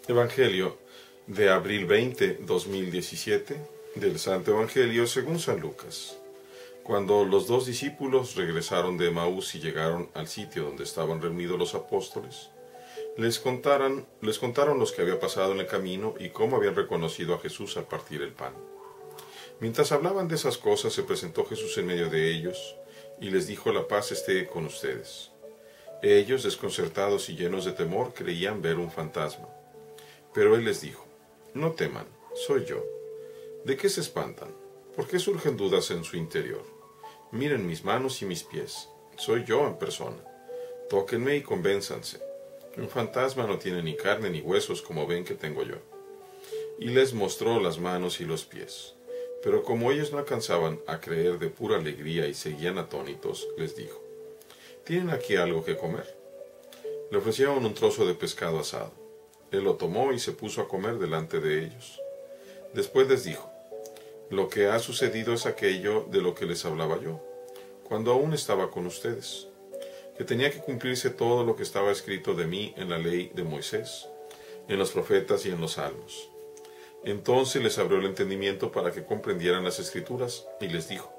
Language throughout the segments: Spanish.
Evangelio de abril 20, 2017, del Santo Evangelio según San Lucas. Cuando los dos discípulos regresaron de Emaús y llegaron al sitio donde estaban reunidos los apóstoles, les contaron lo que había pasado en el camino y cómo habían reconocido a Jesús al partir el pan. Mientras hablaban de esas cosas, se presentó Jesús en medio de ellos y les dijo: la paz esté con ustedes. Ellos, desconcertados y llenos de temor, creían ver un fantasma. Pero él les dijo: no teman, soy yo. ¿De qué se espantan? ¿Por qué surgen dudas en su interior? Miren mis manos y mis pies, soy yo en persona. Tóquenme y convénzanse. Un fantasma no tiene ni carne ni huesos como ven que tengo yo. Y les mostró las manos y los pies. Pero como ellos no alcanzaban a creer de pura alegría y seguían atónitos, les dijo: ¿tienen aquí algo que comer? Le ofrecieron un trozo de pescado asado. Él lo tomó y se puso a comer delante de ellos. Después les dijo: lo que ha sucedido es aquello de lo que les hablaba yo, cuando aún estaba con ustedes, que tenía que cumplirse todo lo que estaba escrito de mí en la ley de Moisés, en los profetas y en los salmos. Entonces les abrió el entendimiento para que comprendieran las Escrituras, y les dijo: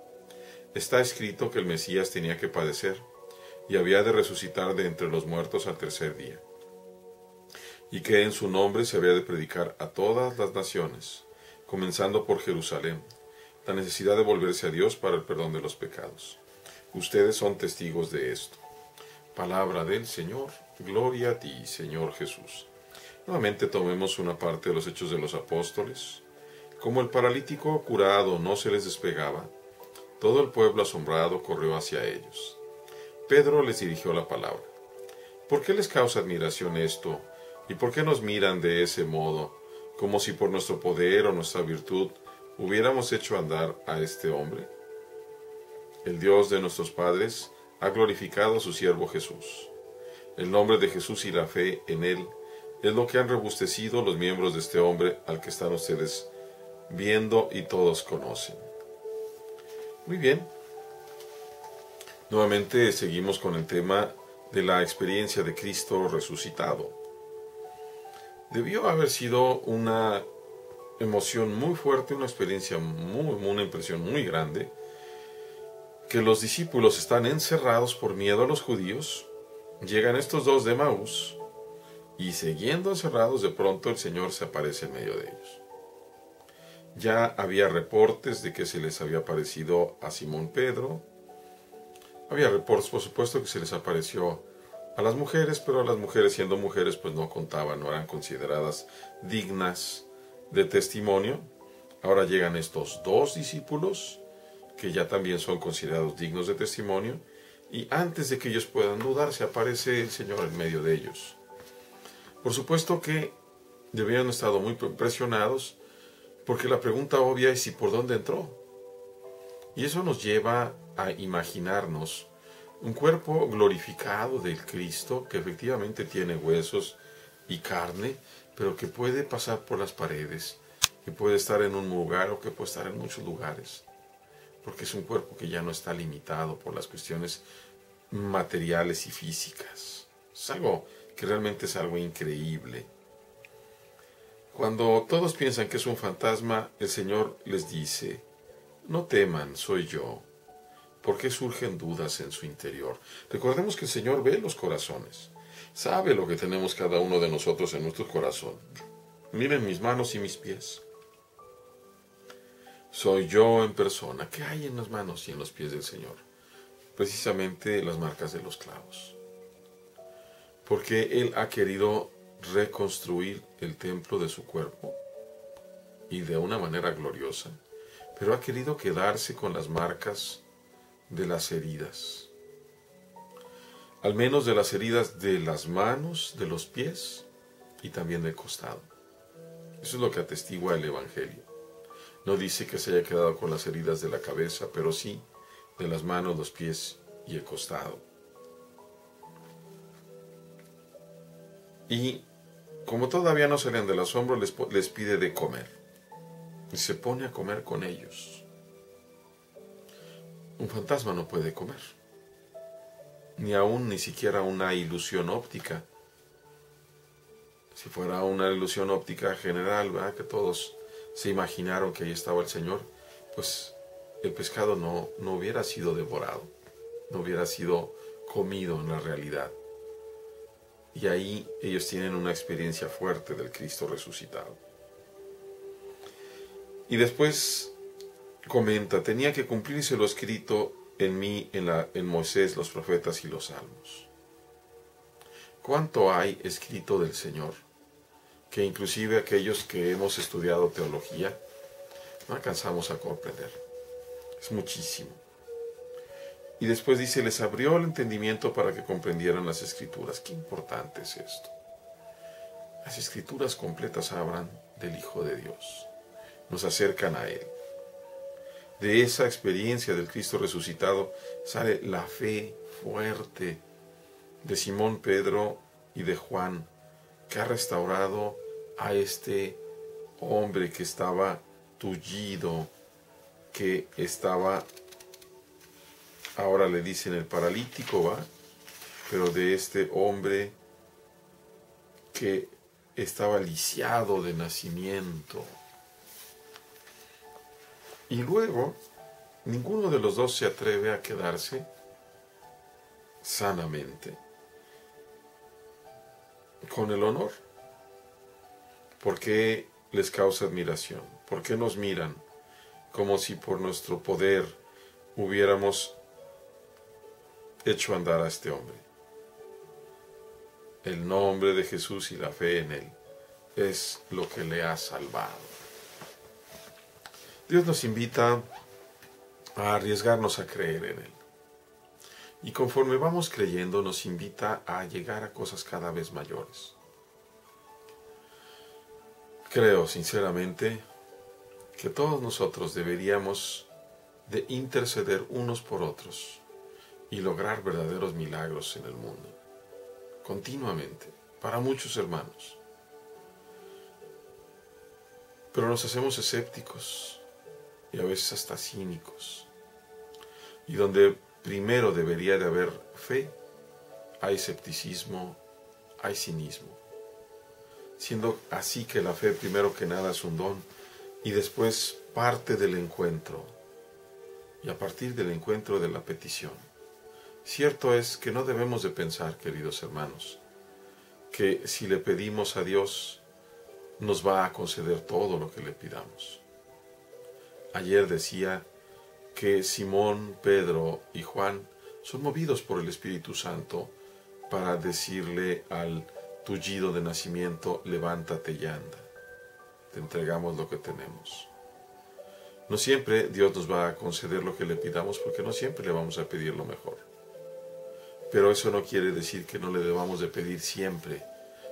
está escrito que el Mesías tenía que padecer, y había de resucitar de entre los muertos al tercer día, y que en su nombre se había de predicar a todas las naciones, comenzando por Jerusalén, la necesidad de volverse a Dios para el perdón de los pecados. Ustedes son testigos de esto. Palabra del Señor. Gloria a ti, Señor Jesús. Nuevamente tomemos una parte de los Hechos de los Apóstoles. Como el paralítico curado no se les despegaba, todo el pueblo asombrado corrió hacia ellos. Pedro les dirigió la palabra: ¿por qué les causa admiración esto? ¿Y por qué nos miran de ese modo, como si por nuestro poder o nuestra virtud hubiéramos hecho andar a este hombre? El Dios de nuestros padres ha glorificado a su siervo Jesús. El nombre de Jesús y la fe en él es lo que han rebustecido los miembros de este hombre al que están ustedes viendo y todos conocen. Muy bien. Nuevamente seguimos con el tema de la experiencia de Cristo resucitado. Debió haber sido una emoción muy fuerte, una experiencia una impresión muy grande, que los discípulos están encerrados por miedo a los judíos. Llegan estos dos de Emaús y, siguiendo encerrados, de pronto el Señor se aparece en medio de ellos. Ya había reportes de que se les había aparecido a Simón Pedro. Había reportes, por supuesto, que se les apareció a las mujeres, pero a las mujeres, siendo mujeres, pues no contaban, no eran consideradas dignas de testimonio. Ahora llegan estos dos discípulos, que ya también son considerados dignos de testimonio, y antes de que ellos puedan dudar, se aparece el Señor en medio de ellos. Por supuesto que debían haber estado muy impresionados, porque la pregunta obvia es: ¿y por dónde entró? Y eso nos lleva a imaginarnos un cuerpo glorificado del Cristo, que efectivamente tiene huesos y carne, pero que puede pasar por las paredes, que puede estar en un lugar o que puede estar en muchos lugares, porque es un cuerpo que ya no está limitado por las cuestiones materiales y físicas. Es algo que realmente es algo increíble. Cuando todos piensan que es un fantasma, el Señor les dice: no teman, soy yo. ¿Por qué surgen dudas en su interior? Recordemos que el Señor ve los corazones, sabe lo que tenemos cada uno de nosotros en nuestro corazón. Miren mis manos y mis pies. Soy yo en persona. ¿Qué hay en las manos y en los pies del Señor? Precisamente las marcas de los clavos. Porque Él ha querido reconstruir el templo de su cuerpo, y de una manera gloriosa, pero ha querido quedarse con las marcas de las heridas, al menos de las heridas de las manos, de los pies y también del costado. Eso es lo que atestigua el Evangelio. No dice que se haya quedado con las heridas de la cabeza, pero sí de las manos, los pies y el costado. Y como todavía no salen del asombro, les pide de comer, y se pone a comer con ellos. Un fantasma no puede comer, ni siquiera una ilusión óptica. Si fuera una ilusión óptica general, ¿verdad?, que todos se imaginaron que ahí estaba el Señor, pues el pescado no hubiera sido devorado, no hubiera sido comido en la realidad. Y ahí ellos tienen una experiencia fuerte del Cristo resucitado. Y después comenta, tenía que cumplirse lo escrito en mí, en Moisés, los profetas y los salmos. ¿Cuánto hay escrito del Señor? Que inclusive aquellos que hemos estudiado teología no alcanzamos a comprender. Es muchísimo. Y después dice, les abrió el entendimiento para que comprendieran las Escrituras. Qué importante es esto. Las Escrituras completas hablan del Hijo de Dios. Nos acercan a Él. De esa experiencia del Cristo resucitado sale la fe fuerte de Simón Pedro y de Juan, que ha restaurado a este hombre que estaba tullido, que estaba, ahora le dicen el paralítico, ¿va? Pero de este hombre que estaba lisiado de nacimiento. Y luego, ninguno de los dos se atreve a quedarse sanamente con el honor. ¿Por qué les causa admiración? ¿Por qué nos miran como si por nuestro poder hubiéramos hecho andar a este hombre? El nombre de Jesús y la fe en Él es lo que le ha salvado. Dios nos invita a arriesgarnos a creer en Él. Y conforme vamos creyendo, nos invita a llegar a cosas cada vez mayores. Creo sinceramente que todos nosotros deberíamos de interceder unos por otros y lograr verdaderos milagros en el mundo, continuamente, para muchos hermanos. Pero nos hacemos escépticos y a veces hasta cínicos. Y donde primero debería de haber fe, hay escepticismo, hay cinismo. Siendo así que la fe primero que nada es un don y después parte del encuentro y a partir del encuentro de la petición. Cierto es que no debemos de pensar, queridos hermanos, que si le pedimos a Dios nos va a conceder todo lo que le pidamos. Ayer decía que Simón, Pedro y Juan son movidos por el Espíritu Santo para decirle al tullido de nacimiento, levántate y anda. Te entregamos lo que tenemos. No siempre Dios nos va a conceder lo que le pidamos, porque no siempre le vamos a pedir lo mejor. Pero eso no quiere decir que no le debamos de pedir siempre,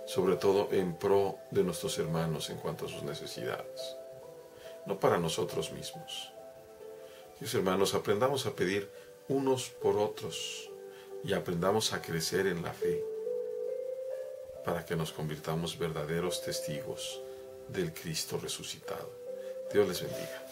sobre todo en pro de nuestros hermanos en cuanto a sus necesidades, no para nosotros mismos. Dios, hermanos, aprendamos a pedir unos por otros y aprendamos a crecer en la fe para que nos convirtamos verdaderos testigos del Cristo resucitado. Dios les bendiga.